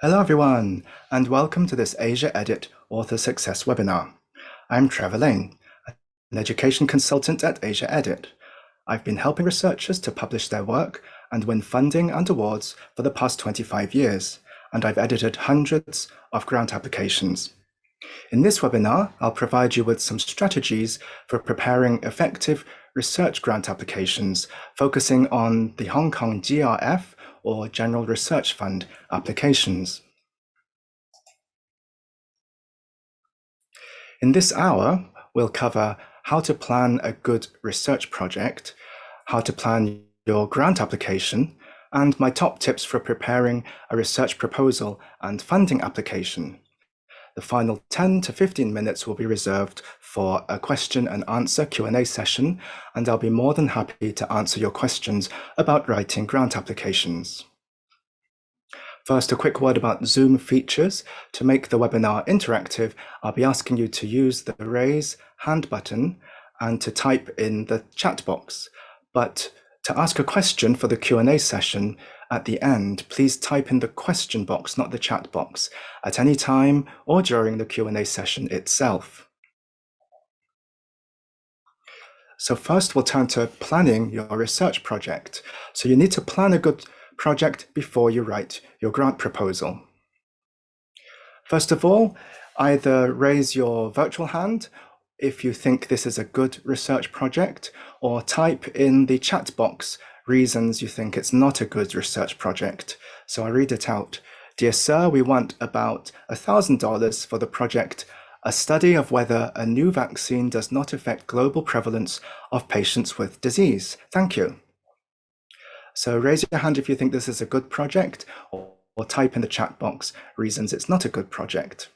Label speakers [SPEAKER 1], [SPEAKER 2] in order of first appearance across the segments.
[SPEAKER 1] Hello everyone, and welcome to this AsiaEdit Author Success webinar. I'm Trevor Lane, an education consultant at AsiaEdit. I've been helping researchers to publish their work and win funding and awards for the past 25 years, and I've edited hundreds of grant applications. In this webinar, I'll provide you with some strategies for preparing effective research grant applications, focusing on the Hong Kong GRF or General Research Fund applications. In this hour, we'll cover how to plan a good research project, how to plan your grant application, and my top tips for preparing a research proposal and funding application. The final 10 to 15 minutes will be reserved for a question and answer Q&A session, and I'll be more than happy to answer your questions about writing grant applications. First, a quick word about Zoom features. To make the webinar interactive, I'll be asking you to use the raise hand button and to type in the chat box. But to ask a question for the Q&A session at the end, please type in the question box, not the chat box, at any time or during the Q&A session itself. So first, we'll turn to planning your research project. So you need to plan a good project before you write your grant proposal. First of all, either raise your virtual hand if you think this is a good research project, or type in the chat box reasons you think it's not a good research project. So I'll read it out. Dear sir, we want about $1,000 for the project, a study of whether a new vaccine does not affect global prevalence of patients with disease. Thank you. So raise your hand if you think this is a good project, or type in the chat box reasons it's not a good project.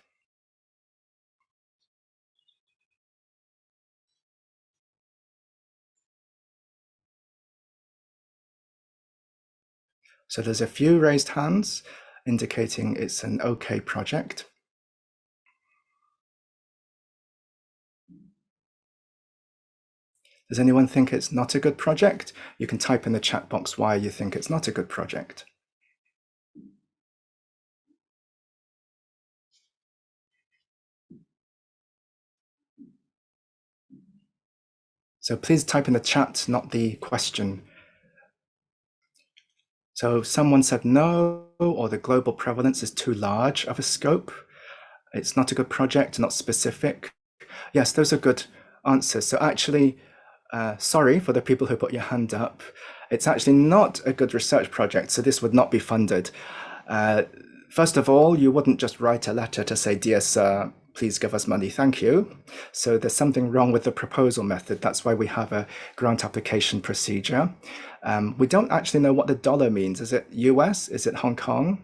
[SPEAKER 1] So there's a few raised hands indicating it's an okay project. Does anyone think it's not a good project? You can type in the chat box why you think it's not a good project. So please type in the chat, not the question. So someone said no, or the global prevalence is too large of a scope. It's not a good project, not specific. Yes, those are good answers. So actually, sorry for the people who put your hand up. It's actually not a good research project, so this would not be funded. First of all, you wouldn't just write a letter to say, dear sir, please give us money, thank you. So there's something wrong with the proposal method. That's why we have a grant application procedure. We don't actually know what the dollar means. Is it US? Is it Hong Kong?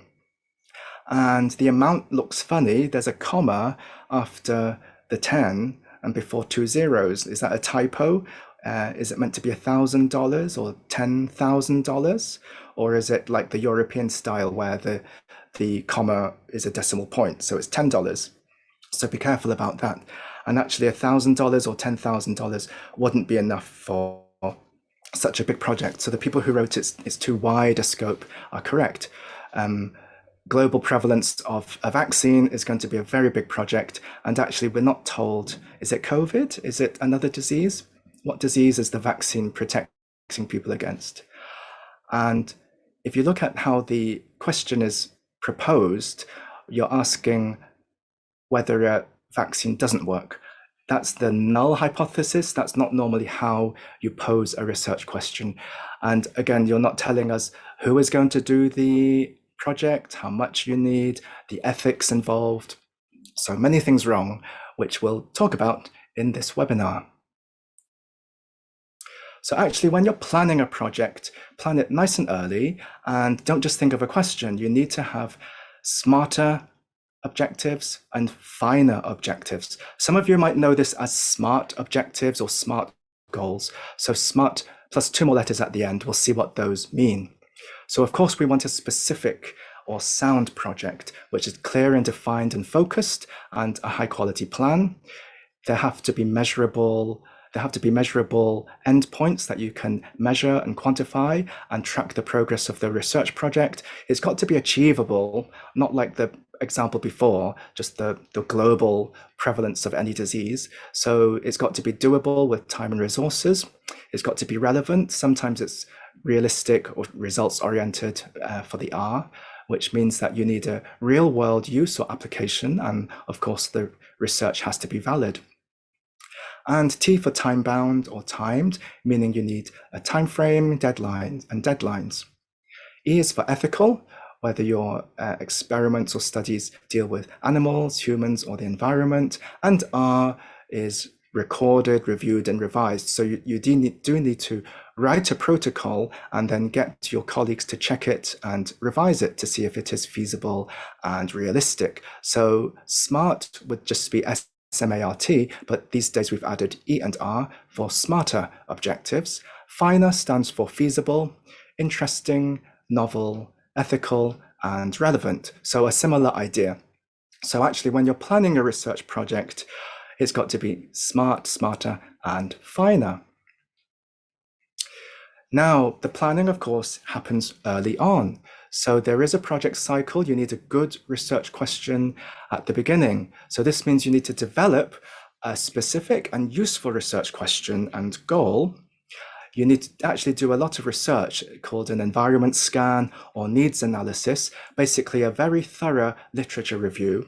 [SPEAKER 1] And the amount looks funny. There's a comma after the 10 and before 2 zeros. Is that a typo? Is it meant to be $1,000 or $10,000? Or is it like the European style where the comma is a decimal point? So it's $10. So be careful about that. And actually $1,000 or $10,000 wouldn't be enough for such a big project. So the people who wrote it's too wide a scope are correct. Global prevalence of a vaccine is going to be a very big project. And actually we're not told, is it COVID? Is it another disease? What disease is the vaccine protecting people against? And if you look at how the question is proposed, you're asking whether a vaccine doesn't work. That's the null hypothesis. That's not normally how you pose a research question. And again, you're not telling us who is going to do the project, how much you need, the ethics involved. So many things wrong, which we'll talk about in this webinar. So actually, when you're planning a project, plan it nice and early, and don't just think of a question. You need to have smarter objectives and finer objectives. Some of you might know this as SMART objectives or SMART goals. So SMART plus 2 more letters at the end. We'll see what those mean. So of course, we want a specific or sound project, which is clear and defined and focused, and a high quality plan. There have to be measurable There have to be measurable endpoints that you can measure and quantify and track the progress of the research project. It's got to be achievable, not like the example before, just the global prevalence of any disease. So it's got to be doable with time and resources. It's got to be relevant. Sometimes it's realistic or results oriented for the R, which means that you need a real world use or application. And of course, the research has to be valid. And T for time bound or timed, meaning you need a time frame, deadlines. E is for ethical, whether your experiments or studies deal with animals, humans, or the environment. And R is recorded, reviewed, and revised. So you do need to write a protocol and then get your colleagues to check it and revise it to see if it is feasible and realistic. So SMART would just be SMART, but these days we've added E and R for smarter objectives. FINA stands for feasible, interesting, novel, ethical, and relevant. So a similar idea. So actually, when you're planning a research project, it's got to be smart, smarter, and finer. Now, the planning, of course, happens early on. So there is a project cycle. You need a good research question at the beginning. So this means you need to develop a specific and useful research question and goal. You need to actually do a lot of research called an environment scan or needs analysis, basically a very thorough literature review.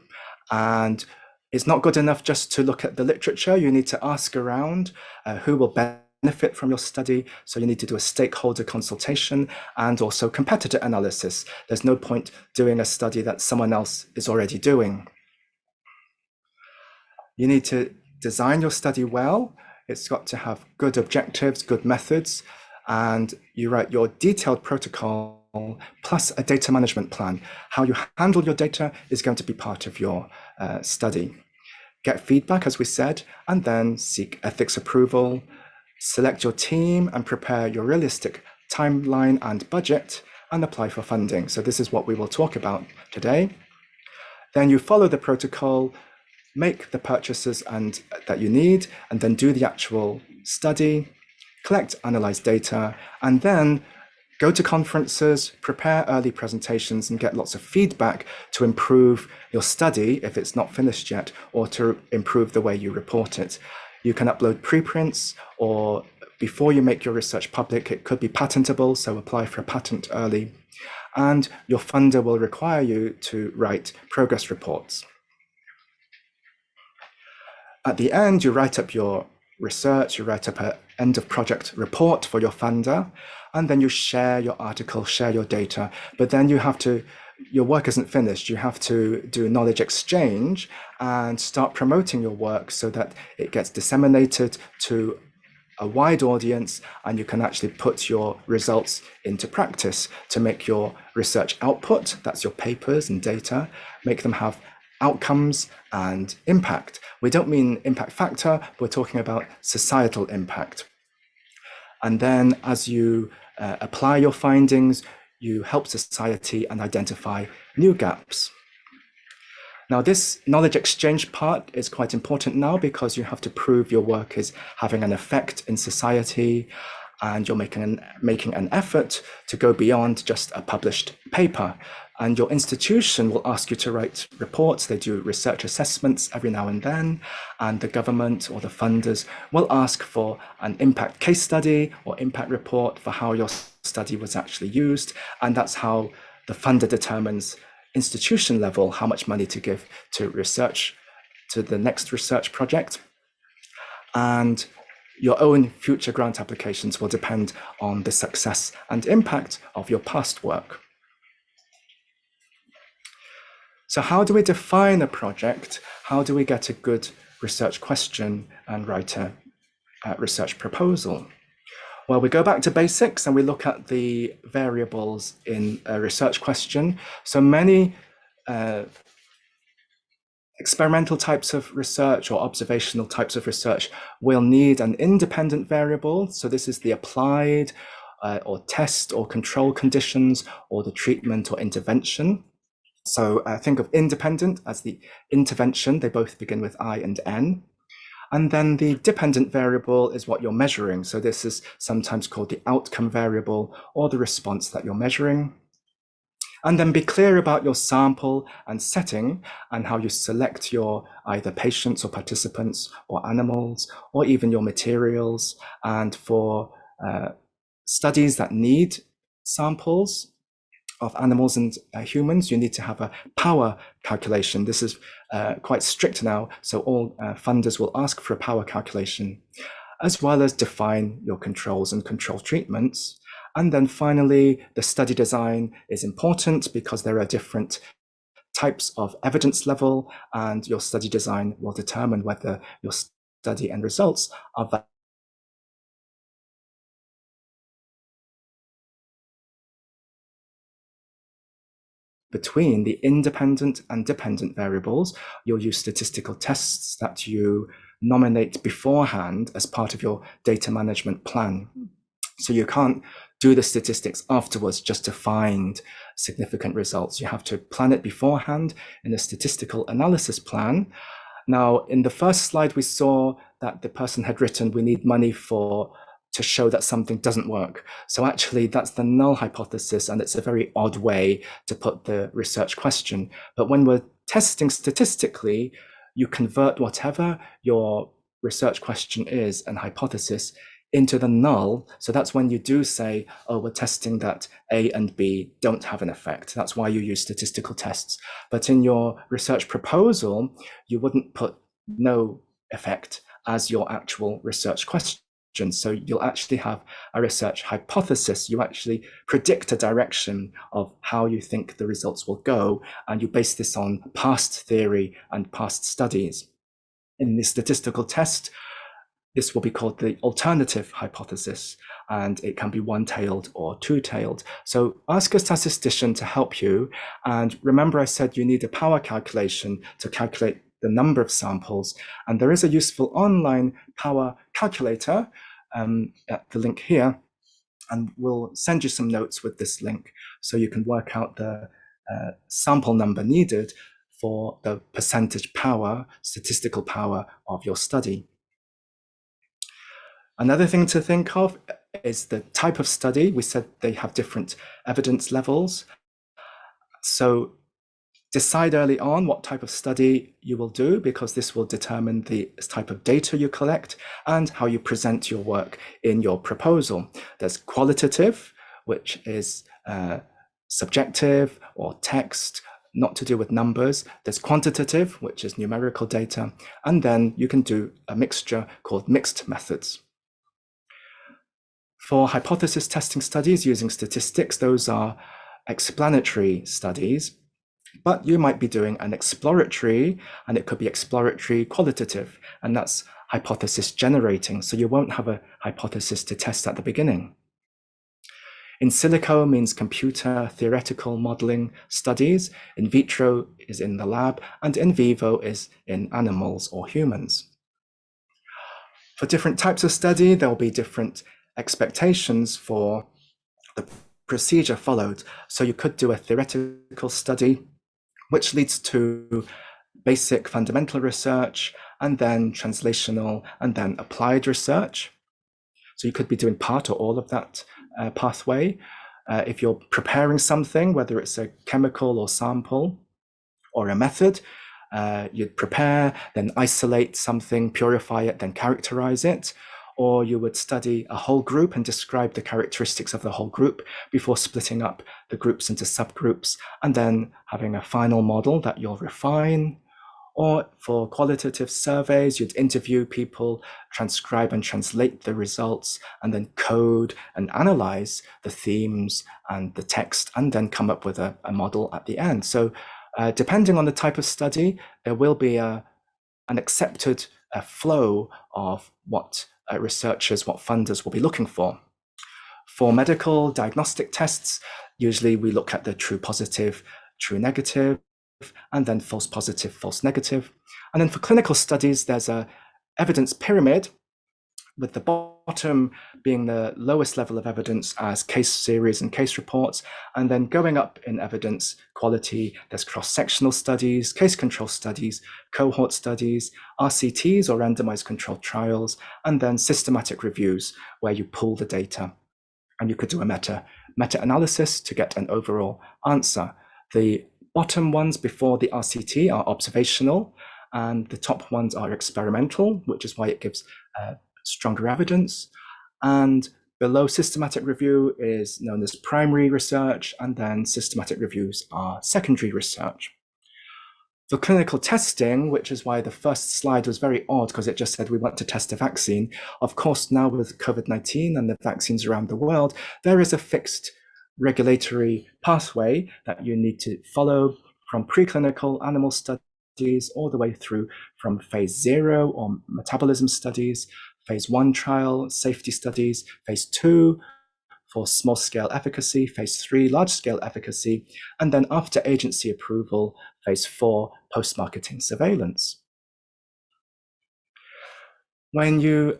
[SPEAKER 1] And it's not good enough just to look at the literature. You need to ask around who will benefit from your study. So you need to do a stakeholder consultation and also competitor analysis. There's no point doing a study that someone else is already doing. You need to design your study well. It's got to have good objectives, good methods, and you write your detailed protocol plus a data management plan. How you handle your data is going to be part of your study. Get feedback, as we said, and then seek ethics approval. Select your team and prepare your realistic timeline and budget and apply for funding. So this is what we will talk about today. Then you follow the protocol, make the purchases that you need, and then do the actual study, collect, analyze data, and then go to conferences, prepare early presentations, and get lots of feedback to improve your study if it's not finished yet, or to improve the way you report it. You can upload preprints, or before you make your research public, it could be patentable, so apply for a patent early. And your funder will require you to write progress reports. At the end, you write up your research, you write up an end of project report for your funder, and then you share your article, share your data. But then your work isn't finished. You have to do knowledge exchange and start promoting your work so that it gets disseminated to a wide audience, and you can actually put your results into practice to make your research output, that's your papers and data, make them have outcomes and impact. We don't mean impact factor, but we're talking about societal impact. And then as you apply your findings, you help society and identify new gaps. Now, this knowledge exchange part is quite important now because you have to prove your work is having an effect in society, and you're making an effort to go beyond just a published paper. And your institution will ask you to write reports. They do research assessments every now and then, and the government or the funders will ask for an impact case study or impact report for how your study was actually used. And that's how the funder determines institution level how much money to give to research, to the next research project. And your own future grant applications will depend on the success and impact of your past work. So how do we define a project? How do we get a good research question and write a research proposal? Well, we go back to basics and we look at the variables in a research question. So many experimental types of research or observational types of research will need an independent variable. So this is the applied or test or control conditions or the treatment or intervention. So think of independent as the intervention. They both begin with I and N. And then the dependent variable is what you're measuring. So this is sometimes called the outcome variable or the response that you're measuring. And then be clear about your sample and setting and how you select your either patients or participants or animals or even your materials. And for studies that need samples of animals and humans, you need to have a power calculation. This is quite strict now, so all funders will ask for a power calculation, as well as define your controls and control treatments. And then finally, the study design is important because there are different types of evidence level, and your study design will determine whether your study and results are valid between the independent and dependent variables. You'll use statistical tests that you nominate beforehand as part of your data management plan. So you can't do the statistics afterwards just to find significant results. You have to plan it beforehand in a statistical analysis plan. Now, in the first slide, we saw that the person had written, we need money to show that something doesn't work. So actually that's the null hypothesis, and it's a very odd way to put the research question. But when we're testing statistically, you convert whatever your research question is and hypothesis into the null. So that's when you do say, oh, we're testing that A and B don't have an effect. That's why you use statistical tests. But in your research proposal, you wouldn't put no effect as your actual research question. So you'll actually have a research hypothesis. You actually predict a direction of how you think the results will go, and you base this on past theory and past studies. In the statistical test, this will be called the alternative hypothesis, and it can be one-tailed or two-tailed. So ask a statistician to help you. And remember, I said you need a power calculation to calculate the number of samples, and there is a useful online power calculator at the link here, and we'll send you some notes with this link so you can work out the sample number needed for the percentage power, statistical power of your study. Another thing to think of is the type of study. We said they have different evidence levels. So decide early on what type of study you will do, because this will determine the type of data you collect and how you present your work in your proposal. There's qualitative, which is subjective or text, not to do with numbers. There's quantitative, which is numerical data. And then you can do a mixture called mixed methods. For hypothesis testing studies using statistics, those are explanatory studies. But you might be doing an exploratory, and it could be exploratory qualitative, and that's hypothesis generating. So you won't have a hypothesis to test at the beginning. In silico means computer theoretical modeling studies. In vitro is in the lab, and in vivo is in animals or humans. For different types of study, there will be different expectations for the procedure followed. So you could do a theoretical study, which leads to basic fundamental research, and then translational, and then applied research. So you could be doing part or all of that pathway. If you're preparing something, whether it's a chemical or sample or a method, you'd prepare, then isolate something, purify it, then characterize it. Or you would study a whole group and describe the characteristics of the whole group before splitting up the groups into subgroups, and then having a final model that you'll refine. Or for qualitative surveys, you'd interview people, transcribe and translate the results, and then code and analyze the themes and the text, and then come up with a model at the end. So depending on the type of study, there will be an accepted flow of what researchers, what funders will be looking for. For medical diagnostic tests, usually we look at the true positive, true negative, and then false positive, false negative. And then for clinical studies, there's a evidence pyramid, with the bottom being the lowest level of evidence as case series and case reports, and then going up in evidence quality, there's cross-sectional studies, case control studies, cohort studies, RCTs or randomized controlled trials, and then systematic reviews where you pull the data. And you could do a meta-analysis to get an overall answer. The bottom ones before the RCT are observational, and the top ones are experimental, which is why it gives stronger evidence. And below systematic review is known as primary research, and then systematic reviews are secondary research. For clinical testing, which is why the first slide was very odd because it just said we want to test a vaccine. Of course, now with COVID-19 and the vaccines around the world, there is a fixed regulatory pathway that you need to follow from preclinical animal studies all the way through from phase 0 or metabolism studies, phase 1 trial, safety studies, phase 2 for small-scale efficacy, phase 3 large-scale efficacy, and then after agency approval, phase 4 post-marketing surveillance. When you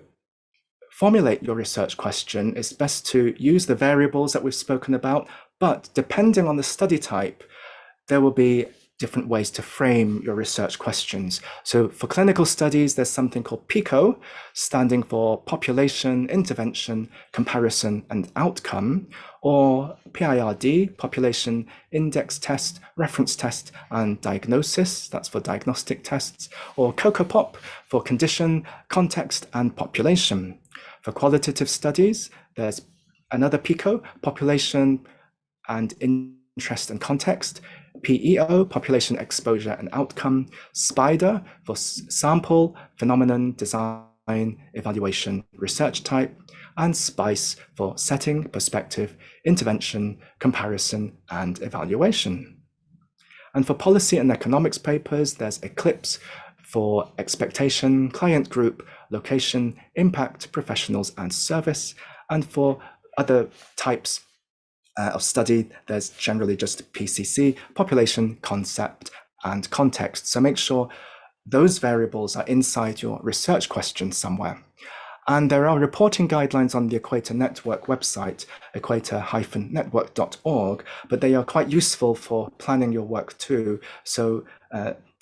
[SPEAKER 1] formulate your research question, it's best to use the variables that we've spoken about, but depending on the study type, there will be different ways to frame your research questions. So for clinical studies, there's something called PICO, standing for Population, Intervention, Comparison, and Outcome, or PIRD, Population Index Test, Reference Test, and Diagnosis, that's for diagnostic tests, or COCOPOP for Condition, Context, and Population. For qualitative studies, there's another PICO, Population and Interest and Context, PEO, Population Exposure and Outcome, SPIDER for Sample, Phenomenon, Design, Evaluation, Research Type, and SPICE for Setting, Perspective, Intervention, Comparison, and Evaluation. And for policy and economics papers, there's ECLIPSE for Expectation, Client Group, Location, Impact, Professionals, and Service. And for other types of study, there's generally just PCC, Population, Concept, and Context. So make sure those variables are inside your research question somewhere. And there are reporting guidelines on the Equator Network website, equator-network.org, but they are quite useful for planning your work too. So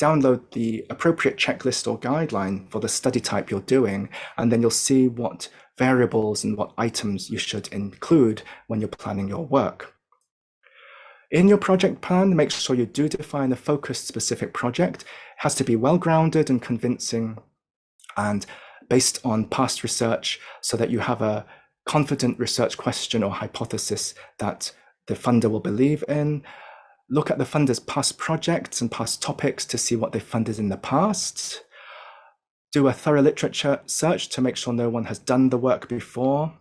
[SPEAKER 1] download the appropriate checklist or guideline for the study type you're doing, and then you'll see what variables and what items you should include when you're planning your work. In your project plan, make sure you do define a focused specific project. It has to be well-grounded and convincing and based on past research so that you have a confident research question or hypothesis that the funder will believe in. Look at the funder's past projects and past topics to see what they funded in the past. Do a thorough literature search to make sure no one has done the work before,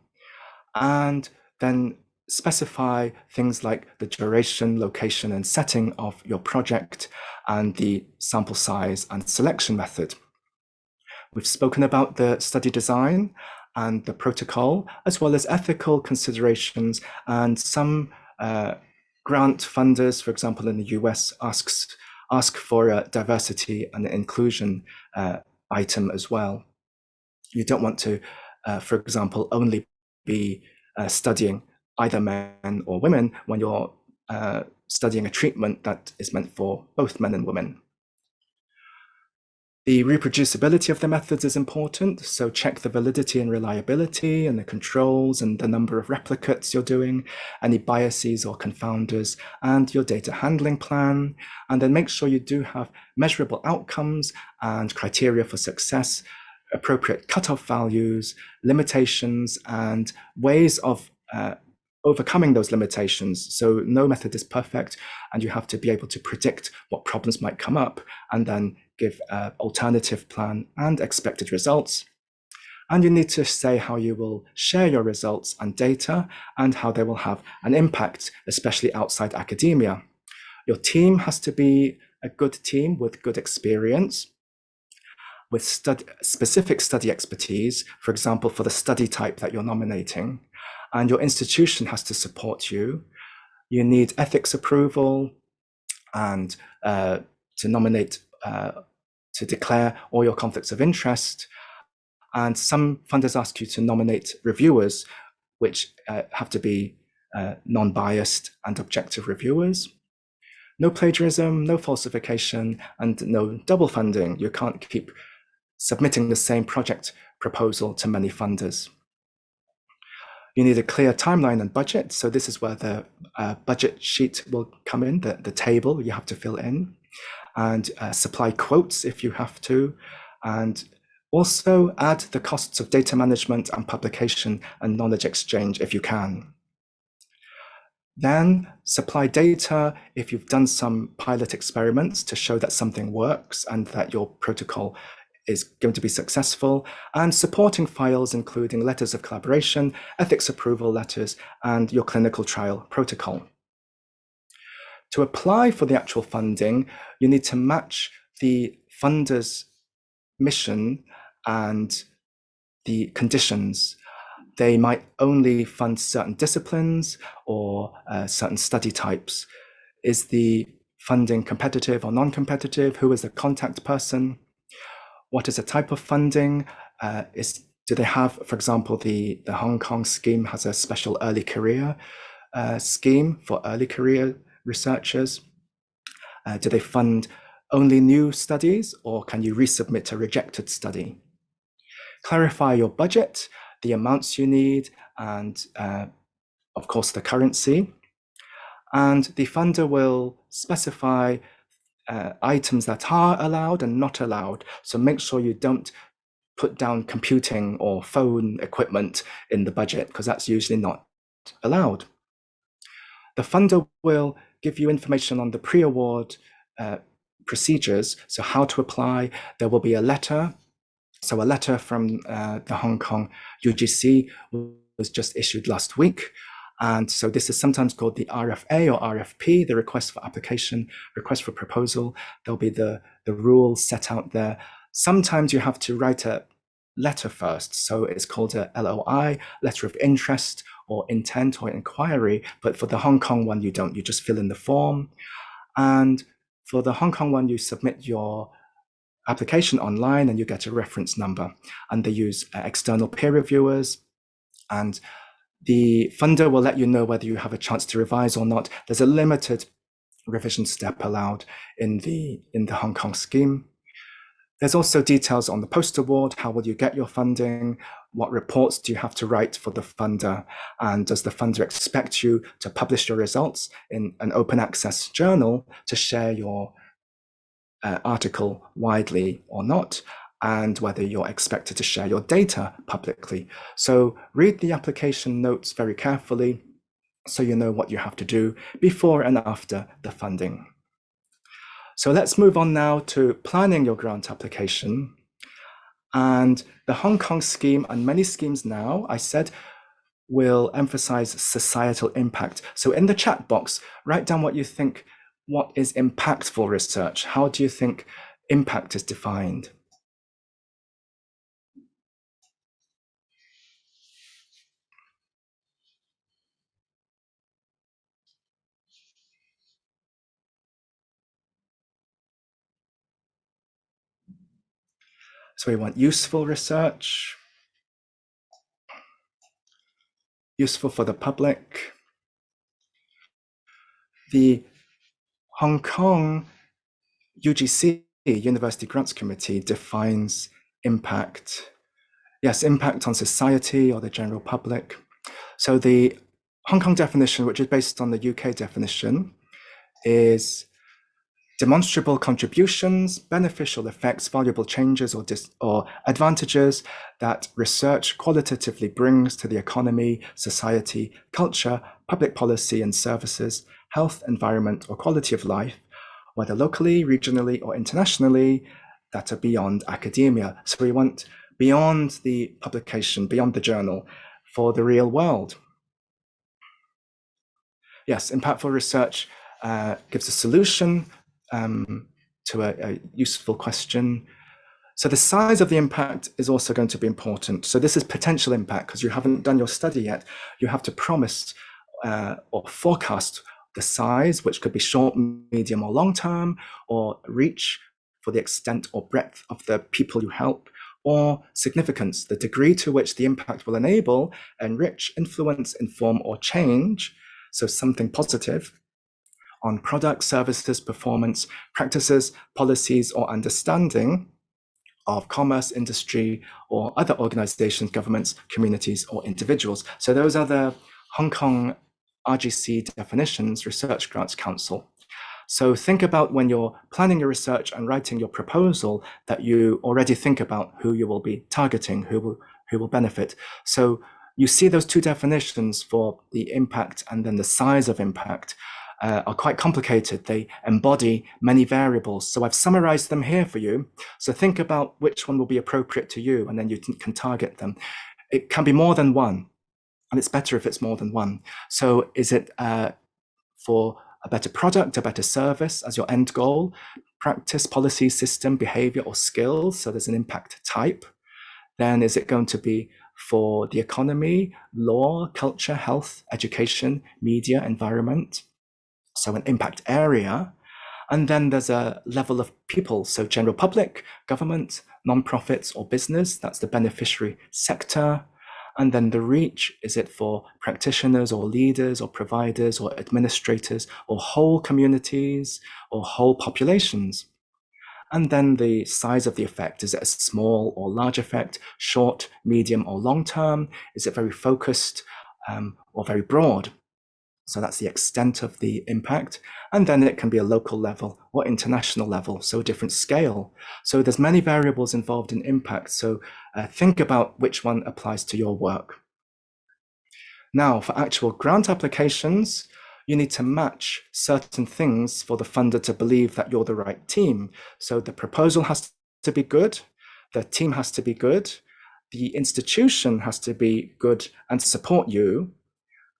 [SPEAKER 1] and then specify things like the duration, location, and setting of your project and the sample size and selection method. We've spoken about the study design and the protocol, as well as ethical considerations, and some grant funders, for example, in the US, ask for a diversity and inclusion item as well. You don't want to, for example, only be studying either men or women when you're studying a treatment that is meant for both men and women. The reproducibility of the methods is important, so check the validity and reliability and the controls and the number of replicates you're doing, any biases or confounders, and your data handling plan. And then make sure you do have measurable outcomes and criteria for success, appropriate cutoff values, limitations, and ways of overcoming those limitations. So no method is perfect, and you have to be able to predict what problems might come up and then give an alternative plan and expected results. And you need to say how you will share your results and data and how they will have an impact, especially outside academia. Your team has to be a good team with good experience, with specific study expertise, for example, for the study type that you're nominating. And your institution has to support you. You need ethics approval and to nominate, to declare all your conflicts of interest. And some funders ask you to nominate reviewers, which have to be non-biased and objective reviewers. No plagiarism, no falsification, and no double funding. You can't keep submitting the same project proposal to many funders. You need a clear timeline and budget. So this is where the budget sheet will come in, the table you have to fill in, and supply quotes if you have to, and also add the costs of data management and publication and knowledge exchange if you can. Then supply data if you've done some pilot experiments to show that something works and that your protocol is going to be successful, and supporting files including letters of collaboration, ethics approval letters, and your clinical trial protocol. To apply for the actual funding, you need to match the funder's mission and the conditions. They might only fund certain disciplines or certain study types. Is the funding competitive or non-competitive? Who is the contact person? What is the type of funding? Do they have, for example, the Hong Kong scheme has a special early career scheme for early career researchers? Do they fund only new studies, or can you resubmit a rejected study? Clarify your budget, the amounts you need, and of course the currency. And the funder will specify items that are allowed and not allowed. So make sure you don't put down computing or phone equipment in the budget, because that's usually not allowed. The funder will give you information on the pre-award procedures, so how to apply. There will be a letter. So a letter from the Hong Kong UGC was just issued last week. And so this is sometimes called the RFA or RFP, the request for application, request for proposal. There'll be the rules set out there. Sometimes you have to write a letter first. So it's called a LOI, letter of interest or intent or inquiry. But for the Hong Kong one, you don't, you just fill in the form. And for the Hong Kong one, you submit your application online and you get a reference number. And they use external peer reviewers, and the funder will let you know whether you have a chance to revise or not. There's a limited revision step allowed in the Hong Kong scheme. There's also details on the post-award. How will you get your funding? What reports do you have to write for the funder? And does the funder expect you to publish your results in an open access journal to share your article widely or not? And whether you're expected to share your data publicly. So read the application notes very carefully so you know what you have to do before and after the funding. So let's move on now to planning your grant application. And the Hong Kong scheme and many schemes now, I said, will emphasize societal impact. So in the chat box, write down what you think, what is impactful research? How do you think impact is defined? So we want useful research, useful for the public. The Hong Kong UGC, University Grants Committee, defines impact. Yes, impact on society or the general public. So the Hong Kong definition, which is based on the UK definition, is demonstrable contributions, beneficial effects, valuable changes or advantages that research qualitatively brings to the economy, society, culture, public policy and services, health, environment, or quality of life, whether locally, regionally, or internationally, that are beyond academia. So we want beyond the publication, beyond the journal, for the real world. Yes, impactful research gives a solution to a useful question. So the size of the impact is also going to be important. So this is potential impact because you haven't done your study yet. You have to promise or forecast the size, which could be short, medium, or long term, or reach for the extent or breadth of the people you help, or significance, the degree to which the impact will enable, enrich, influence, inform, or change, so something positive, on products, services, performance, practices, policies, or understanding of commerce, industry, or other organizations, governments, communities, or individuals. So those are the Hong Kong RGC definitions, Research Grants Council. So think about when you're planning your research and writing your proposal that you already think about who you will be targeting, who will benefit. So you see those two definitions for the impact and then the size of impact are quite complicated. They embody many variables. So I've summarized them here for you. So think about which one will be appropriate to you, and then you can target them. It can be more than one, and it's better if it's more than one. So is it for a better product, a better service as your end goal, practice, policy, system, behavior, or skills? So there's an impact type. Then is it going to be for the economy, law, culture, health, education, media, environment? So an impact area. And then there's a level of people, so general public, government, non-profits, or business, that's the beneficiary sector. And then the reach, is it for practitioners or leaders or providers or administrators or whole communities or whole populations? And then the size of the effect, is it a small or large effect, short, medium, or long term? Is it very focused or very broad? So that's the extent of the impact. And then it can be a local level or international level, so a different scale. So there's many variables involved in impact. So think about which one applies to your work. Now, for actual grant applications, you need to match certain things for the funder to believe that you're the right team. So the proposal has to be good, the team has to be good, the institution has to be good and support you,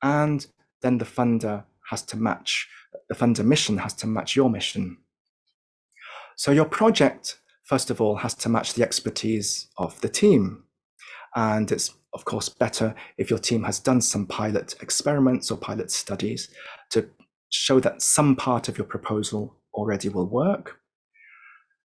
[SPEAKER 1] and then the funder has to match, the funder mission has to match your mission. So your project, first of all, has to match the expertise of the team. And it's, of course, better if your team has done some pilot experiments or pilot studies to show that some part of your proposal already will work.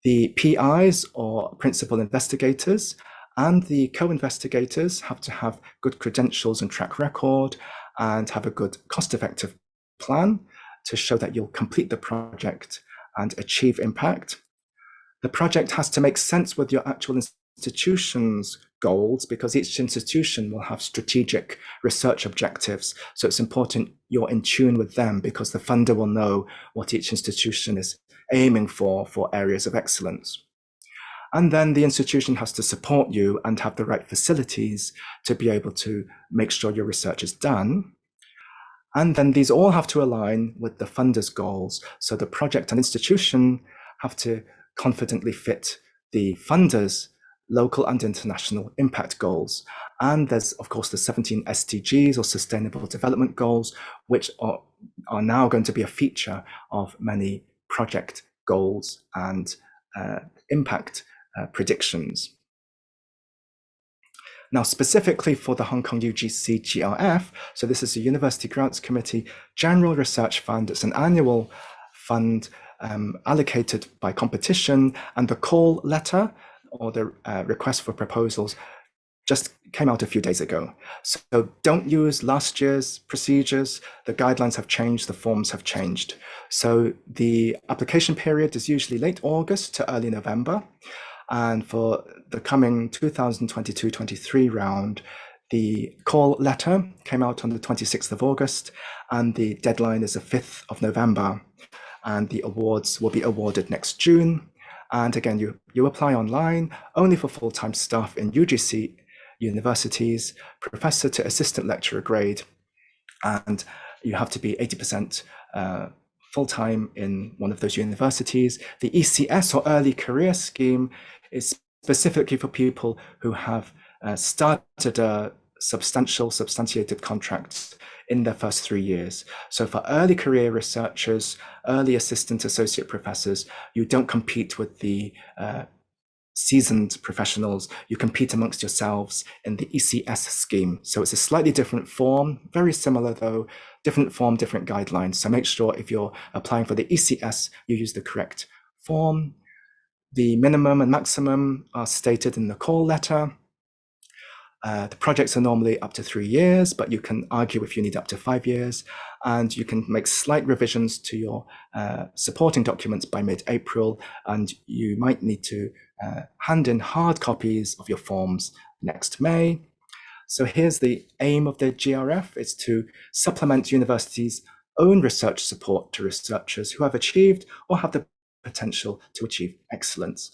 [SPEAKER 1] The PIs, or principal investigators, and the co-investigators have to have good credentials and track record and have a good cost-effective plan to show that you'll complete the project and achieve impact. The project has to make sense with your actual institution's goals, because each institution will have strategic research objectives. So it's important you're in tune with them, because the funder will know what each institution is aiming for areas of excellence. And then the institution has to support you and have the right facilities to be able to make sure your research is done. And then these all have to align with the funder's goals. So the project and institution have to confidently fit the funder's local and international impact goals. And there's, of course, the 17 SDGs, or Sustainable Development Goals, which are now going to be a feature of many project goals and impact predictions. Now, specifically for the Hong Kong UGC GRF, so this is the University Grants Committee General Research Fund. It's an annual fund allocated by competition, and the call letter, or the request for proposals, just came out a few days ago. So don't use last year's procedures. The guidelines have changed, the forms have changed. So the application period is usually late August to early November. And for the coming 2022-23 round, the call letter came out on the 26th of August, and the deadline is the 5th of November. And the awards will be awarded next June. And again, you apply online only for full-time staff in UGC universities, professor to assistant lecturer grade, and you have to be 80% full-time in one of those universities. The ECS, or Early Career Scheme, is specifically for people who have started a substantiated contract in their first 3 years. So for early career researchers, early assistant associate professors, you don't compete with the seasoned professionals, you compete amongst yourselves in the ECS scheme. So it's a slightly different form, very similar though, different form, different guidelines. So make sure if you're applying for the ECS, you use the correct form. The minimum and maximum are stated in the call letter. The projects are normally up to 3 years, but you can argue if you need up to 5 years, and you can make slight revisions to your supporting documents by mid-April, and you might need to hand in hard copies of your forms next May. So here's the aim of the GRF, is to supplement universities' own research support to researchers who have achieved or have the potential to achieve excellence.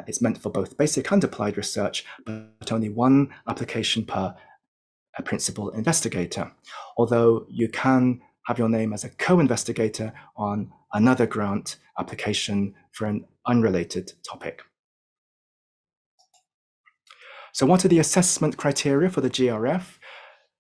[SPEAKER 1] It's meant for both basic and applied research, but only one application per principal investigator, although you can have your name as a co-investigator on another grant application for an unrelated topic. So what are the assessment criteria for the GRF?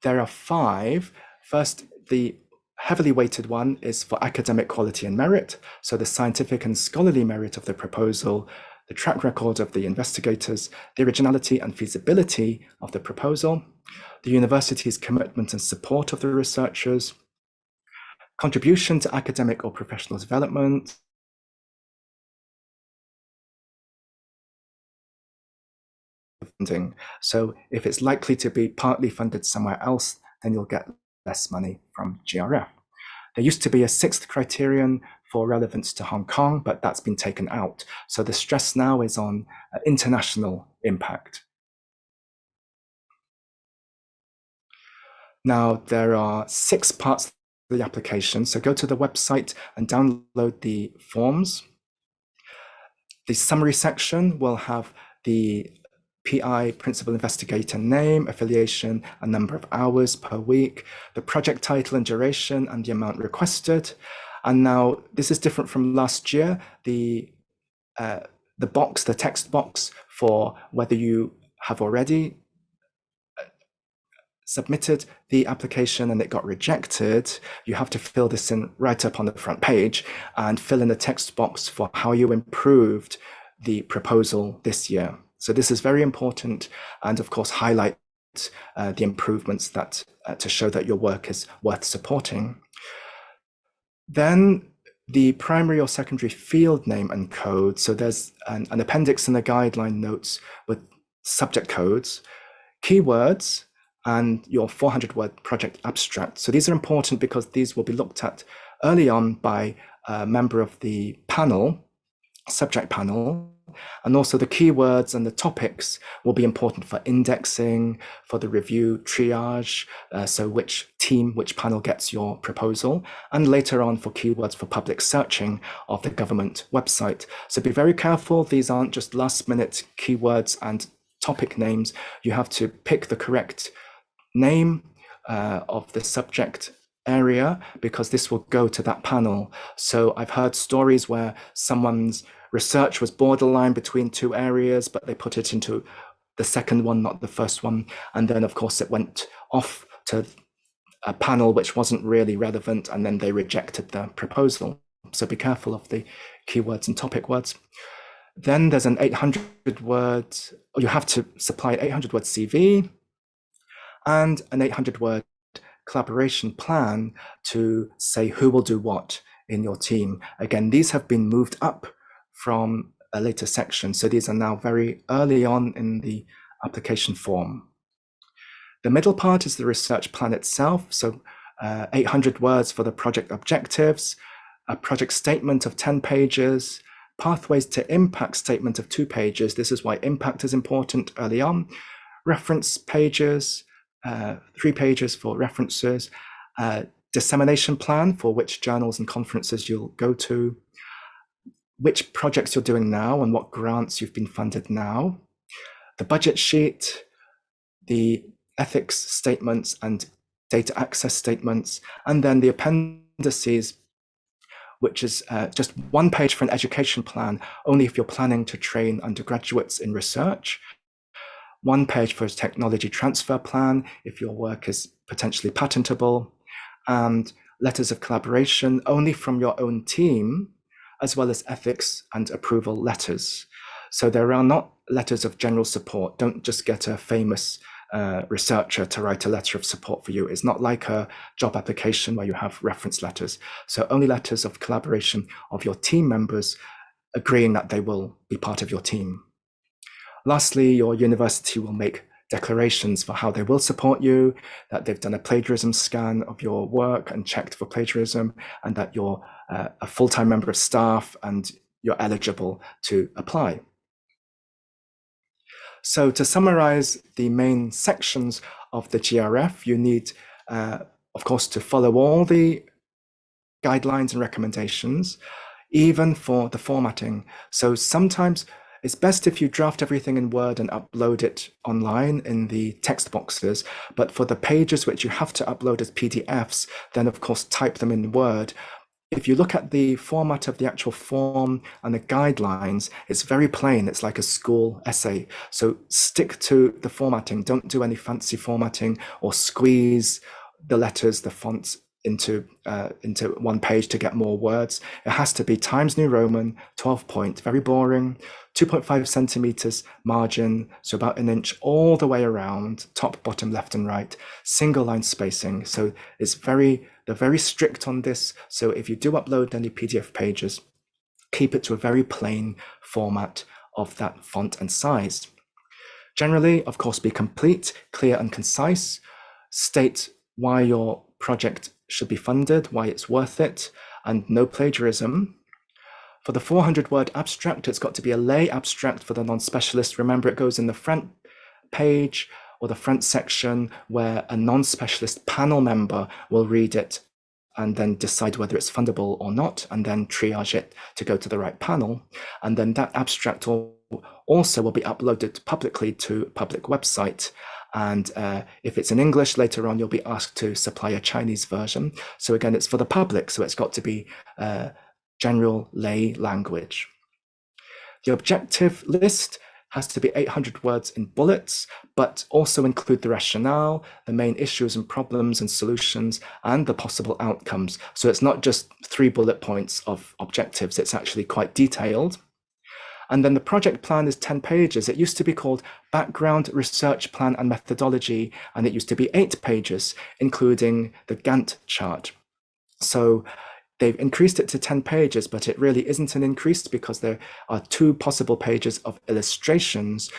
[SPEAKER 1] There are 5. First, the heavily weighted one is for academic quality and merit, so the scientific and scholarly merit of the proposal, the track record of the investigators, the originality and feasibility of the proposal, the university's commitment and support of the researchers, contribution to academic or professional development, funding. So if it's likely to be partly funded somewhere else, then you'll get less money from GRF. There used to be a 6th criterion for relevance to Hong Kong, but that's been taken out. So the stress now is on international impact. Now, there are 6 parts of the application. So go to the website and download the forms. The summary section will have the PI, principal investigator name, affiliation, and number of hours per week, the project title and duration, and the amount requested. And now this is different from last year. The text box for whether you have already submitted the application and it got rejected, you have to fill this in right up on the front page and fill in the text box for how you improved the proposal this year. So this is very important, and of course highlight the improvements that to show that your work is worth supporting. Then the primary or secondary field name and code. So there's an appendix in the guideline notes with subject codes, keywords, and your 400-word project abstract. So these are important because these will be looked at early on by a member of the panel, subject panel, and also the keywords and the topics will be important for indexing, for the review triage, so which panel gets your proposal, and later on for keywords for public searching of the government website. So be very careful, these aren't just last-minute keywords and topic names. You have to pick the correct name of the subject area, because this will go to that panel. So I've heard stories where someone's research was borderline between 2 areas, but they put it into the second one, not the first one. And then of course it went off to a panel which wasn't really relevant, and then they rejected the proposal. So be careful of the keywords and topic words. Then there's an 800-word, you have to supply an 800-word CV and an 800-word collaboration plan to say who will do what in your team. Again, these have been moved up from a later section. So these are now very early on in the application form. The middle part is the research plan itself. So 800 words for the project objectives, a project statement of 10 pages, pathways to impact statement of 2 pages. This is why impact is important early on. Reference pages, 3 pages for references, dissemination plan for which journals and conferences you'll go to, which projects you're doing now and what grants you've been funded now, the budget sheet, the ethics statements and data access statements, and then the appendices, which is just 1 page for an education plan, only if you're planning to train undergraduates in research, 1 page for a technology transfer plan if your work is potentially patentable, and letters of collaboration only from your own team, as well as ethics and approval letters. So there are not letters of general support. Don't just get a famous researcher to write a letter of support for you. It's not like a job application where you have reference letters. So only letters of collaboration of your team members agreeing that they will be part of your team. Lastly, your university will make declarations for how they will support you, that they've done a plagiarism scan of your work and checked for plagiarism, and that you're a full-time member of staff and you're eligible to apply. So to summarize the main sections of the GRF, you need, of course, to follow all the guidelines and recommendations, even for the formatting. So sometimes it's best if you draft everything in Word and upload it online in the text boxes. But for the pages which you have to upload as PDFs, then of course type them in Word. If you look at the format of the actual form and the guidelines, it's very plain. It's like a school essay. So stick to the formatting. Don't do any fancy formatting or squeeze the letters, the fonts into one page to get more words. It has to be Times New Roman, 12 point, very boring, 2.5 centimeters margin, so about an inch all the way around, top, bottom, left and right, single line spacing. So they're very strict on this. So if you do upload any PDF pages, keep it to a very plain format of that font and size. Generally, of course, be complete, clear and concise. State why your project should be funded, why it's worth it, and no plagiarism. For the 400-word abstract, it's got to be a lay abstract for the non-specialist. Remember, it goes in the front page or the front section where a non-specialist panel member will read it and then decide whether it's fundable or not, and then triage it to go to the right panel. And then that abstract also will be uploaded publicly to a public website. And if it's in English, later on, you'll be asked to supply a Chinese version. So again, it's for the public, so it's got to be general lay language. The objective list has to be 800 words in bullets, but also include the rationale, the main issues and problems and solutions, and the possible outcomes. So it's not just 3 bullet points of objectives, it's actually quite detailed. And then the project plan is 10 pages. It used to be called Background, Research Plan and Methodology, and it used to be 8 pages, including the Gantt chart. So they've increased it to 10 pages, but it really isn't an increase because there are 2 possible pages of illustrations.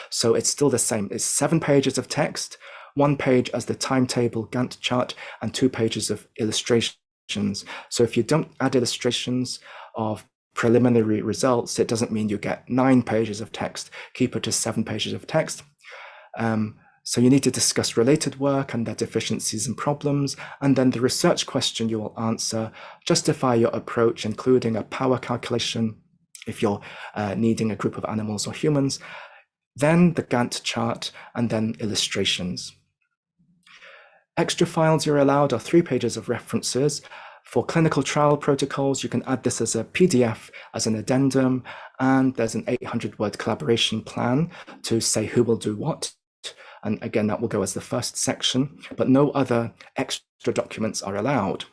[SPEAKER 1] So it's still the same. It's 7 pages of text, 1 page as the timetable Gantt chart, and 2 pages of illustrations. So if you don't add illustrations of preliminary results, it doesn't mean you get 9 pages of text. Keep it to 7 pages of text. So you need to discuss related work and their deficiencies and problems, and then the research question you will answer, justify your approach, including a power calculation if you're needing a group of animals or humans, then the Gantt chart, and then illustrations. Extra files you're allowed are 3 pages of references. For clinical trial protocols, you can add this as a PDF, as an addendum, and there's an 800-word collaboration plan to say who will do what. And again, that will go as the first section, but no other extra documents are allowed.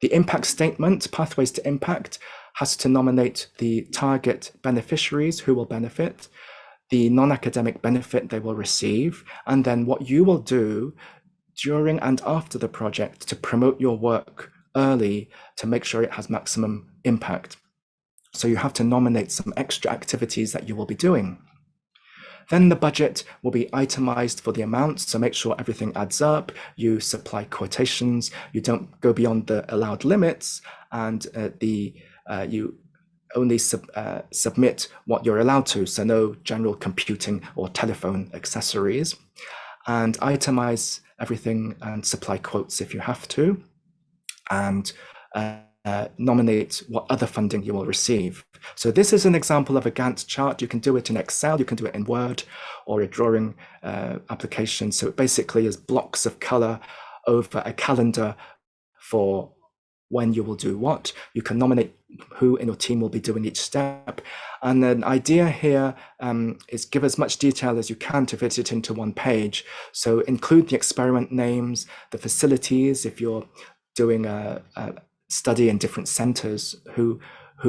[SPEAKER 1] The impact statement, Pathways to Impact, has to nominate the target beneficiaries who will benefit, the non-academic benefit they will receive, and then what you will do during and after the project to promote your work early to make sure it has maximum impact. So you have to nominate some extra activities that you will be doing. Then the budget will be itemized for the amount, so make sure everything adds up. You supply quotations, you don't go beyond the allowed limits, and you only submit what you're allowed to, so no general computing or telephone accessories. And itemize everything and supply quotes if you have to, and nominate what other funding you will receive. So this is an example of a Gantt chart. You can do it in Excel, you can do it in Word or a drawing application. So it basically is blocks of color over a calendar for when you will do what. You can nominate who in your team will be doing each step. And an idea here is give as much detail as you can to fit it into one page. So include the experiment names, the facilities, if you're doing a study in different centers, who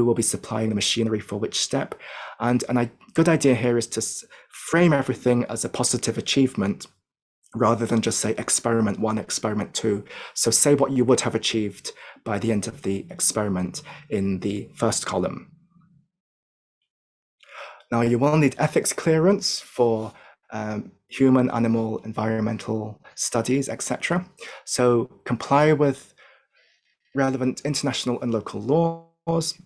[SPEAKER 1] will be supplying the machinery for which step. And a good idea here is to frame everything as a positive achievement rather than just say experiment 1, experiment 2. So say what you would have achieved by the end of the experiment in the first column. Now, you will need ethics clearance for human, animal, environmental studies, etc. So comply with relevant international and local laws,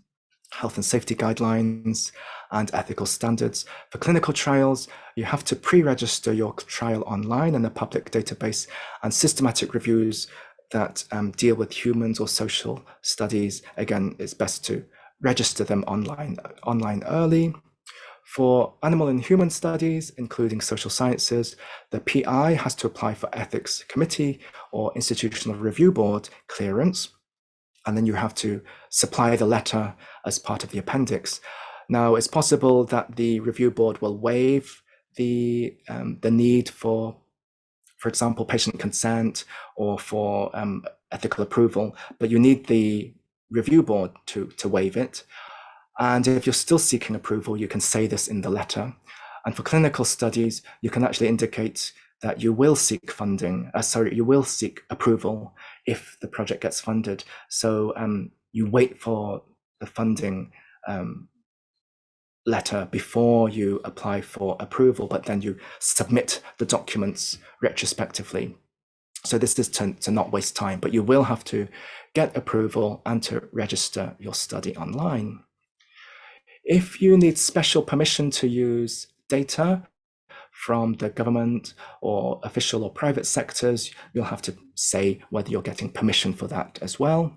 [SPEAKER 1] health and safety guidelines, and ethical standards. For clinical trials, you have to pre-register your trial online in a public database, and systematic reviews that deal with humans or social studies, again, it's best to register them online early. For animal and human studies, including social sciences, the PI has to apply for ethics committee or institutional review board clearance, and then you have to supply the letter as part of the appendix. Now, it's possible that the review board will waive the need for example, patient consent or for ethical approval, but you need the review board to waive it. And if you're still seeking approval, you can say this in the letter. And for clinical studies, you can actually indicate that you will seek funding, you will seek approval if the project gets funded. So you wait for the funding letter before you apply for approval, but then you submit the documents retrospectively. So this is to not waste time, but you will have to get approval and to register your study online. If you need special permission to use data from the government or official or private sectors, you'll have to say whether you're getting permission for that as well.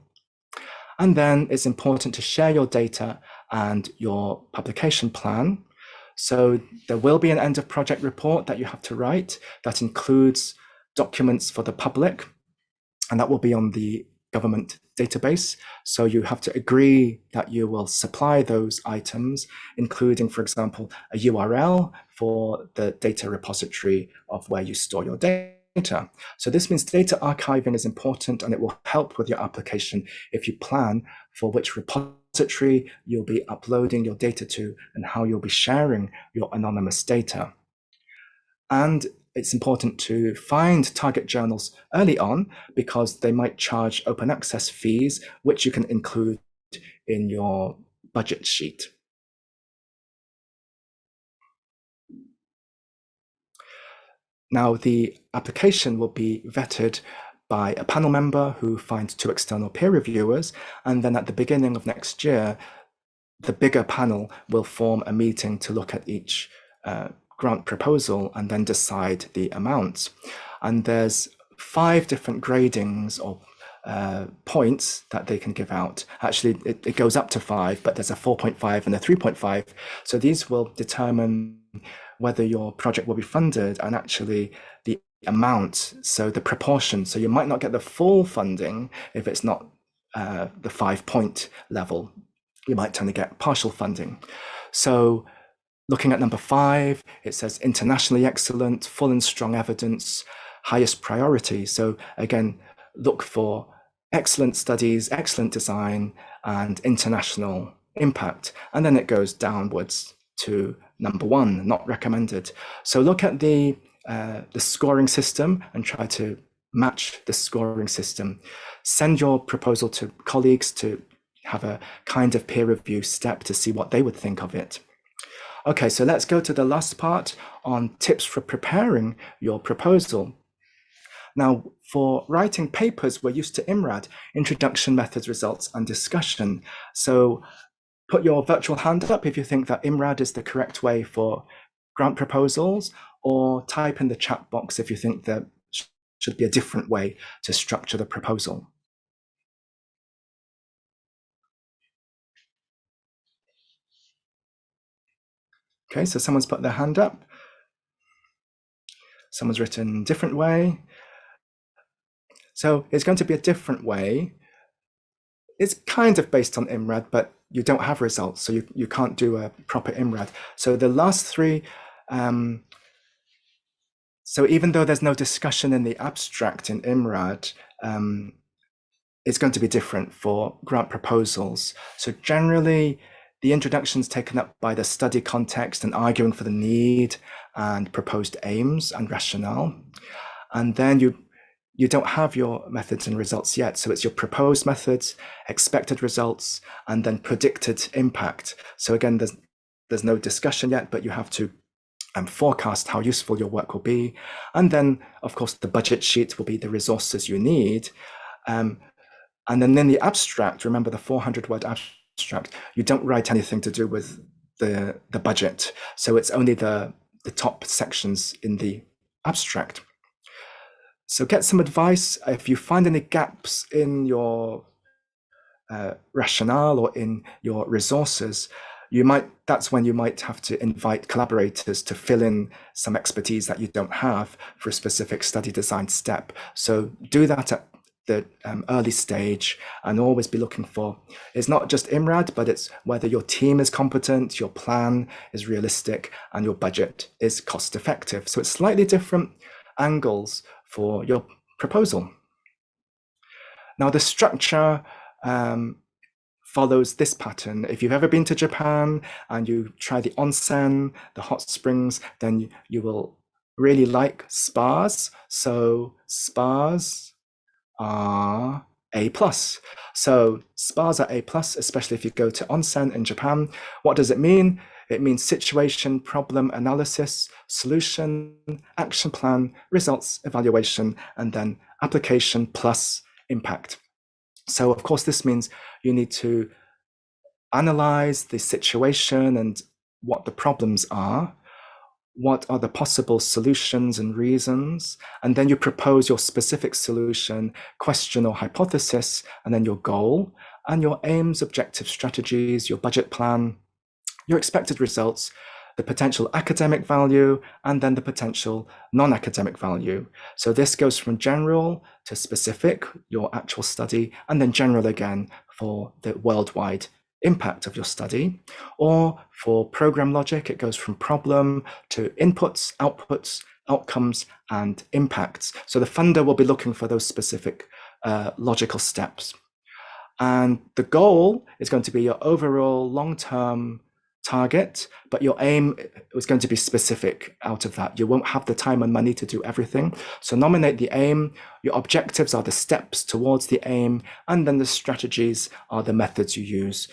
[SPEAKER 1] And then it's important to share your data and your publication plan. So there will be an end of project report that you have to write that includes documents for the public, and that will be on the government database. So you have to agree that you will supply those items, including, for example, a URL for the data repository of where you store your data. So this means data archiving is important, and it will help with your application if you plan for which repository you'll be uploading your data to and how you'll be sharing your anonymous data. And it's important to find target journals early on because they might charge open access fees, which you can include in your budget sheet. Now, the application will be vetted by a panel member who finds 2 external peer reviewers, and then at the beginning of next year, the bigger panel will form a meeting to look at each grant proposal and then decide the amounts. And there's 5 different gradings or points that they can give out. Actually, it goes up to 5, but there's a 4.5 and a 3.5. So these will determine whether your project will be funded and actually the amount, so the proportion. So you might not get the full funding if it's not the 5-point level. You might only get partial funding. So looking at number 5, it says internationally excellent, full and strong evidence, highest priority. So again, look for excellent studies, excellent design, and international impact. And then it goes downwards to number 1, not recommended. So look at the scoring system and try to match the scoring system. Send your proposal to colleagues to have a kind of peer review step to see what they would think of it. Okay, so let's go to the last part on tips for preparing your proposal. Now, for writing papers, we're used to IMRAD, Introduction, Methods, Results, and Discussion. So put your virtual hand up if you think that IMRAD is the correct way for grant proposals, or type in the chat box if you think there should be a different way to structure the proposal. Okay, so someone's put their hand up. Someone's written different way. So it's going to be a different way. It's kind of based on IMRAD, but you don't have results, so you can't do a proper IMRAD. So the last 3, so even though there's no discussion in the abstract in IMRAD, it's going to be different for grant proposals. So generally, the introduction is taken up by the study context and arguing for the need and proposed aims and rationale. And then you don't have your methods and results yet. So it's your proposed methods, expected results, and then predicted impact. So again, there's no discussion yet, but you have to forecast how useful your work will be. And then, of course, the budget sheet will be the resources you need. And then in the abstract, remember the 400-word abstract, you don't write anything to do with the budget. So it's only the top sections in the abstract. So get some advice. If you find any gaps in your rationale or in your resources, that's when you might have to invite collaborators to fill in some expertise that you don't have for a specific study design step. So do that at the early stage, and always be looking for, it's not just IMRAD, but it's whether your team is competent, your plan is realistic, and your budget is cost effective. So it's slightly different angles for your proposal. Now the structure follows this pattern. If you've ever been to Japan and you try the onsen, the hot springs, then you will really like spas. So spas are A+. So spas are A+, especially if you go to onsen in Japan. What does it mean? It means situation, problem, analysis, solution, action plan, results, evaluation, and then application plus impact. So of course, this means you need to analyze the situation and what the problems are, what are the possible solutions and reasons, and then you propose your specific solution, question or hypothesis, and then your goal, and your aims, objectives, strategies, your budget plan, your expected results, the potential academic value, and then the potential non-academic value. So this goes from general to specific, your actual study, and then general again for the worldwide impact of your study. Or for program logic, it goes from problem to inputs, outputs, outcomes, and impacts. So the funder will be looking for those specific logical steps. And the goal is going to be your overall long-term target, but your aim is going to be specific out of that. You won't have the time and money to do everything. So nominate the aim. Your objectives are the steps towards the aim, and then the strategies are the methods you use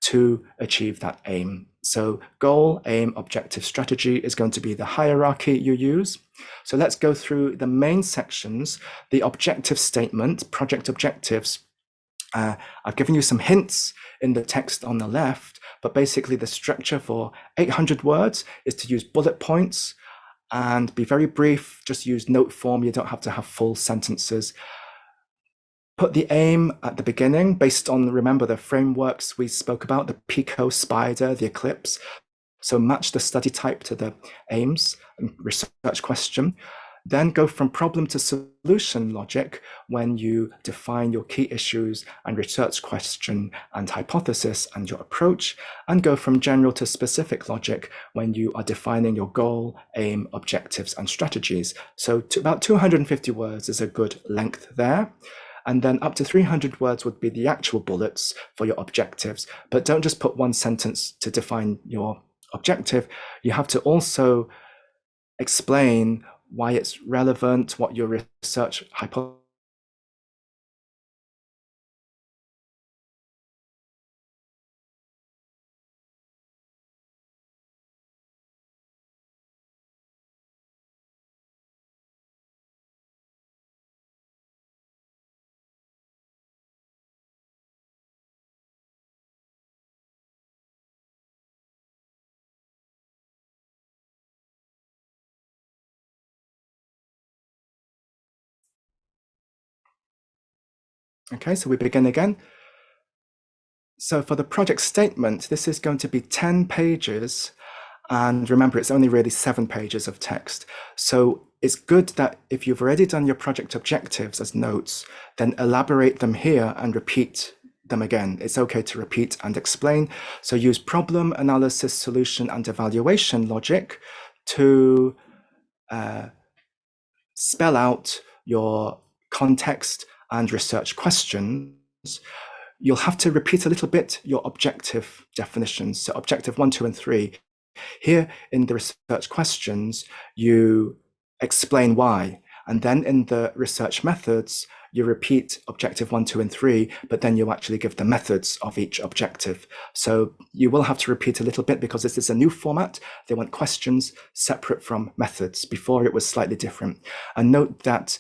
[SPEAKER 1] to achieve that aim. So goal, aim, objective, strategy is going to be the hierarchy you use. So let's go through the main sections. The objective statement, project objectives. I've given you some hints in the text on the left, but basically the structure for 800 words is to use bullet points and be very brief. Just use note form. You don't have to have full sentences. Put the aim at the beginning based on, remember, the frameworks we spoke about, the PICO, SPIDER, the Eclipse. So match the study type to the aims and research question. Then go from problem to solution logic when you define your key issues and research question and hypothesis and your approach, and go from general to specific logic when you are defining your goal, aim, objectives, and strategies. So to about 250 words is a good length there. And then up to 300 words would be the actual bullets for your objectives. But don't just put one sentence to define your objective. You have to also explain why it's relevant, what your research hypothesis. Okay, so we begin again. So for the project statement, this is going to be 10 pages. And remember, it's only really 7 pages of text. So it's good that if you've already done your project objectives as notes, then elaborate them here and repeat them again. It's okay to repeat and explain. So use problem, analysis, solution, and evaluation logic to spell out your context and research questions. You'll have to repeat a little bit your objective definitions. So objective 1, 2, and 3. Here in the research questions, you explain why. And then in the research methods, you repeat objective 1, 2, and 3, but then you actually give the methods of each objective. So you will have to repeat a little bit because this is a new format. They want questions separate from methods. Before it was slightly different. And note that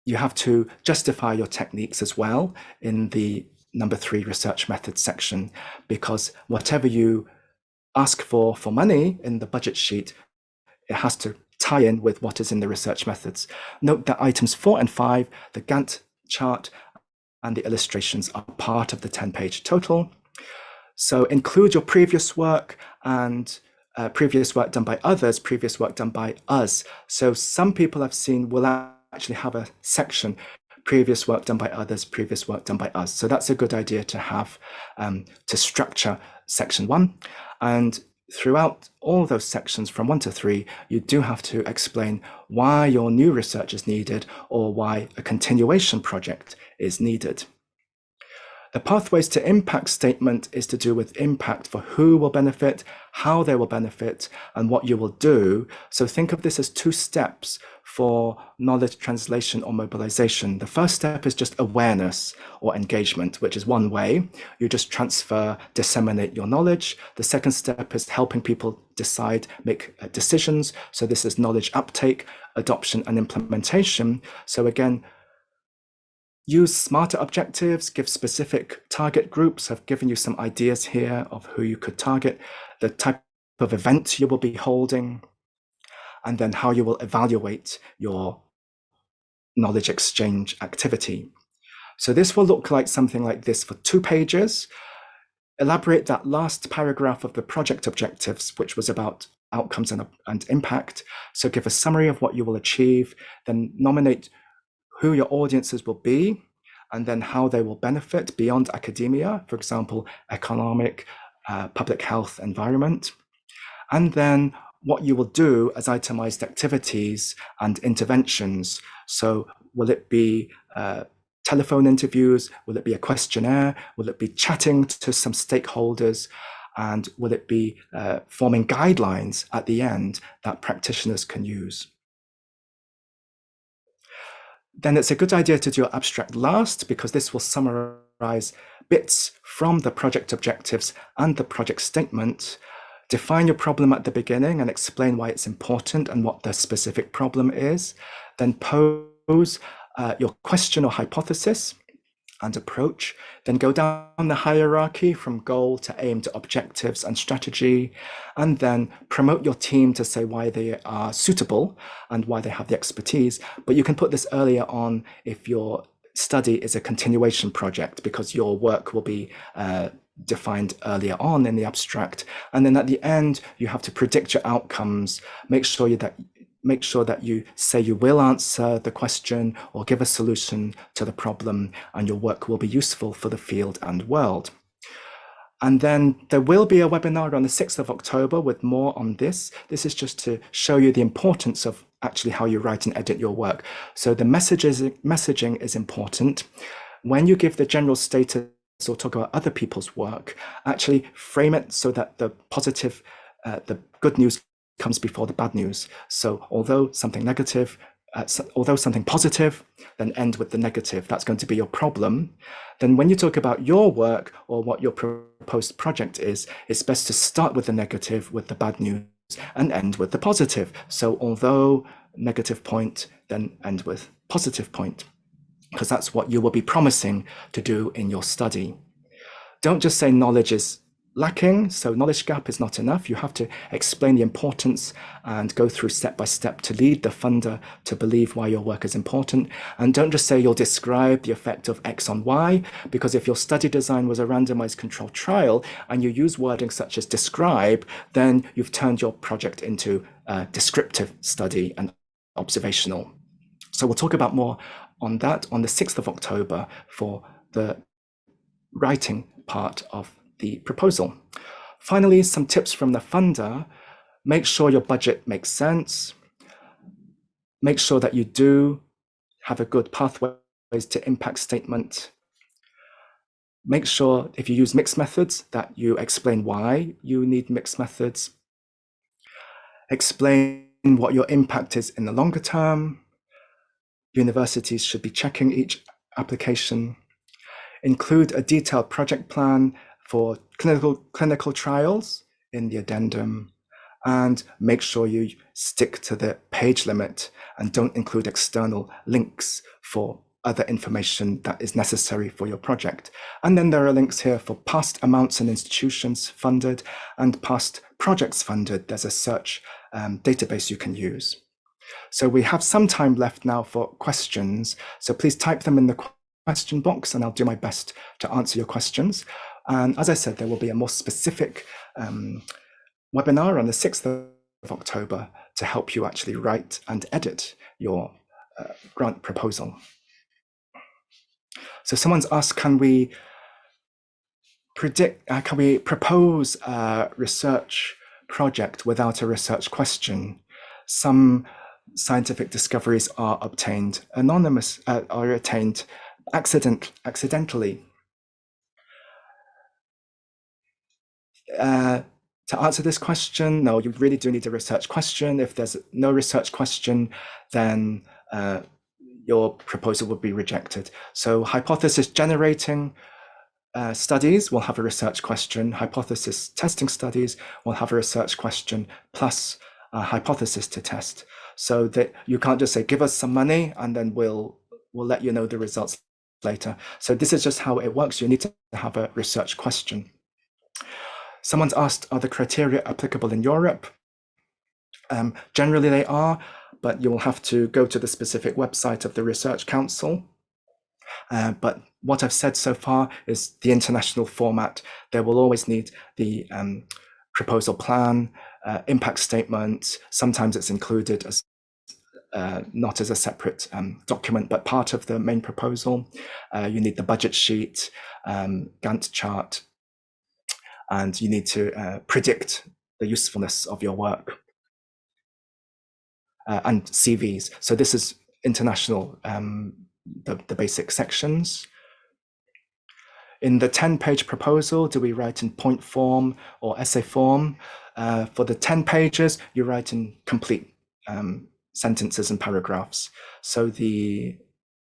[SPEAKER 1] you have to justify your techniques as well in the number 3 research methods section, because whatever you ask for money in the budget sheet, it has to tie in with what is in the research methods. Note that items 4 and 5, the Gantt chart and the illustrations, are part of the 10-page total. So include your previous work and previous work done by others, previous work done by us. So some people I've seen will actually have a section, previous work done by others, previous work done by us. So that's a good idea to have to structure section 1. And throughout all those sections from 1 to 3, you do have to explain why your new research is needed or why a continuation project is needed. The pathways to impact statement is to do with impact for who will benefit, how they will benefit, and what you will do. So think of this as 2 steps for knowledge translation or mobilization. The first step is just awareness or engagement, which is one way. You just transfer, disseminate your knowledge. The second step is helping people decide, make decisions. So this is knowledge uptake, adoption, and implementation. So again, use smarter objectives, give specific target groups. I've given you some ideas here of who you could target, the type of event you will be holding, and then how you will evaluate your knowledge exchange activity. So this will look like something like this for 2 pages. Elaborate that last paragraph of the project objectives, which was about outcomes and impact. So give a summary of what you will achieve, then nominate who your audiences will be, and then how they will benefit beyond academia, for example, economic, public health, environment. And then what you will do as itemized activities and interventions. So will it be telephone interviews? Will it be a questionnaire? Will it be chatting to some stakeholders? And will it be forming guidelines at the end that practitioners can use? Then it's a good idea to do your abstract last, because this will summarize bits from the project objectives and the project statement. Define your problem at the beginning and explain why it's important and what the specific problem is. Then pose your question or hypothesis and approach. Then go down the hierarchy from goal to aim to objectives and strategy. And then promote your team to say why they are suitable and why they have the expertise. But you can put this earlier on if your study is a continuation project, because your work will be defined earlier on in the abstract. And then at the end, you have to predict your outcomes. Make sure that you say you will answer the question or give a solution to the problem, and your work will be useful for the field and world. And then there will be a webinar on the 6th of October with more on this. This is just to show you the importance of actually how you write and edit your work. So the messaging is important. When you give the general status or talk about other people's work, actually frame it so that the positive, the good news comes before the bad news. So although something positive, then end with the negative. That's going to be your problem. Then when you talk about your work or what your proposed project is, it's best to start with the negative, with the bad news, and end with the positive. So although negative point, then end with positive point, because that's what you will be promising to do in your study. Don't just say knowledge is lacking, so knowledge gap is not enough. You have to explain the importance and go through step by step to lead the funder to believe why your work is important. And don't just say you'll describe the effect of X on Y, because if your study design was a randomized controlled trial and you use wording such as describe, then you've turned your project into a descriptive study and observational. So we'll talk about more on that on the 6th of October for the writing part of the proposal. Finally, some tips from the funder. Make sure your budget makes sense. Make sure that you do have a good pathways to impact statement. Make sure if you use mixed methods that you explain why you need mixed methods. explain what your impact is in the longer term. Universities should be checking each application. Include a detailed project plan for clinical trials in the addendum, and make sure you stick to the page limit and don't include external links for other information that is necessary for your project. And then there are links here for past amounts and institutions funded and past projects funded. There's a search database you can use. So we have some time left now for questions. So please type them in the question box and I'll do my best to answer your questions. And as I said, there will be a more specific webinar on the 6th of October to help you actually write and edit your grant proposal. So someone's asked, can we propose a research project without a research question? Some scientific discoveries are obtained are attained accidentally. To answer this question, no, you really do need a research question. If there's no research question, then your proposal would be rejected. So hypothesis generating studies will have a research question. Hypothesis testing studies will have a research question plus a hypothesis to test. So that you can't just say, give us some money and then we'll let you know the results later. So this is just how it works. You need to have a research question. Someone's asked, are the criteria applicable in Europe? Generally they are, but you will have to go to the specific website of the Research Council. But what I've said so far is the international format. There will always need the proposal plan, impact statement. Sometimes it's included as not as a separate document, but part of the main proposal. You need the budget sheet, Gantt chart, and you need to predict the usefulness of your work and CVs. So this is international, the basic sections. In the 10-page proposal, do we write in point form or essay form? For the 10 pages, you write in complete sentences and paragraphs. So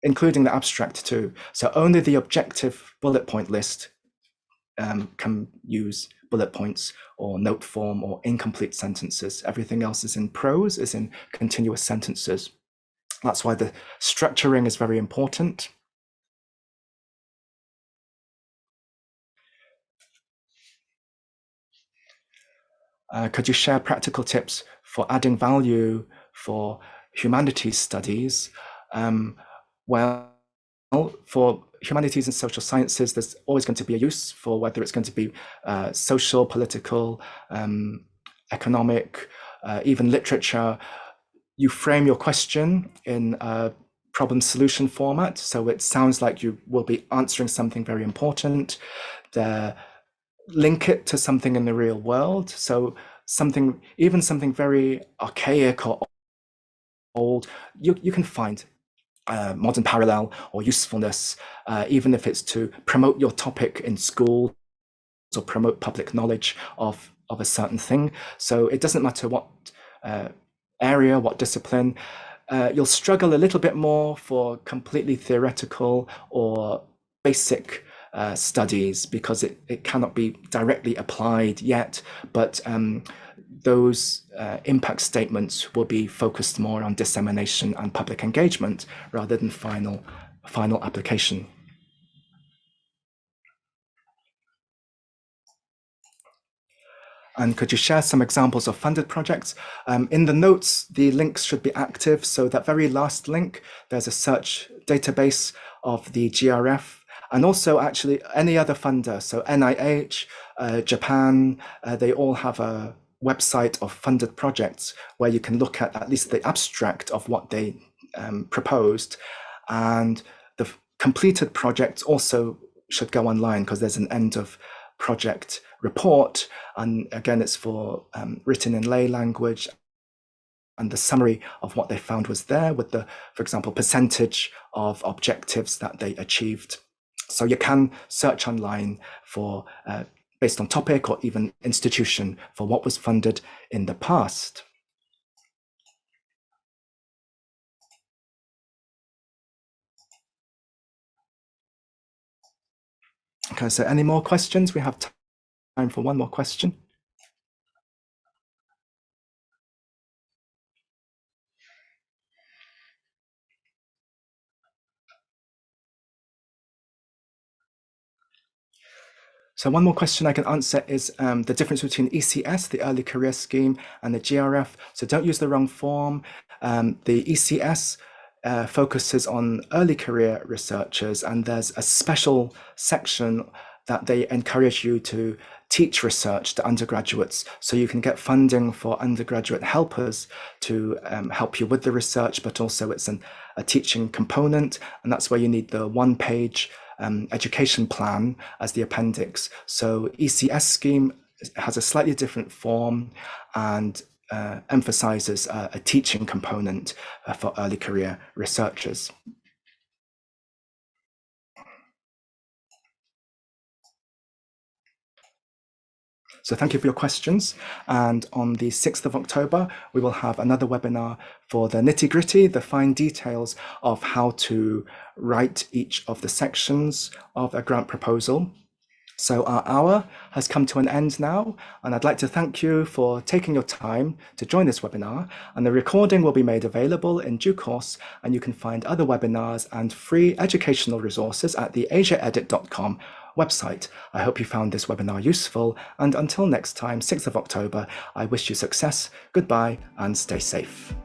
[SPEAKER 1] including the abstract too. So only the objective bullet point list can use bullet points or note form or incomplete sentences. Everything else is in prose, is in continuous sentences. That's why the structuring is very important. Could you share practical tips for adding value for humanities studies? Well, for humanities and social sciences, there's always going to be a use for whether it's going to be social, political, economic, even literature. You frame your question in a problem solution format, so it sounds like you will be answering something very important. Link it to something in the real world, so even something very archaic or old, you can find modern parallel or usefulness, even if it's to promote your topic in school or promote public knowledge of a certain thing. So it doesn't matter what area, what discipline. You'll struggle a little bit more for completely theoretical or basic studies because it cannot be directly applied yet, but those impact statements will be focused more on dissemination and public engagement rather than final application. And could you share some examples of funded projects? In the notes, the links should be active. So that very last link, there's a search database of the GRF and also actually any other funder. So NIH, Japan, they all have a website of funded projects where you can look at least the abstract of what they proposed. And the completed projects also should go online because there's an end of project report, and again it's for written in lay language, and the summary of what they found was there with the, for example, percentage of objectives that they achieved. So you can search online for based on topic or even institution for what was funded in the past. Okay, so any more questions? We have time for one more question. So one more question I can answer is the difference between ECS, the Early Career Scheme, and the GRF. So don't use the wrong form. The ECS focuses on early career researchers, and there's a special section that they encourage you to teach research to undergraduates. So you can get funding for undergraduate helpers to help you with the research, but also it's a teaching component, and that's where you need the one-page education plan as the appendix. So ECS scheme has a slightly different form and emphasizes a teaching component for early career researchers. So thank you for your questions. And on the 6th of October, we will have another webinar for the nitty-gritty, the fine details of how to write each of the sections of a grant proposal. So our hour has come to an end now, and I'd like to thank you for taking your time to join this webinar, and the recording will be made available in due course, and you can find other webinars and free educational resources at the AsiaEdit.com website. I hope you found this webinar useful, and until next time, 6th of October, I wish you success, goodbye, and stay safe.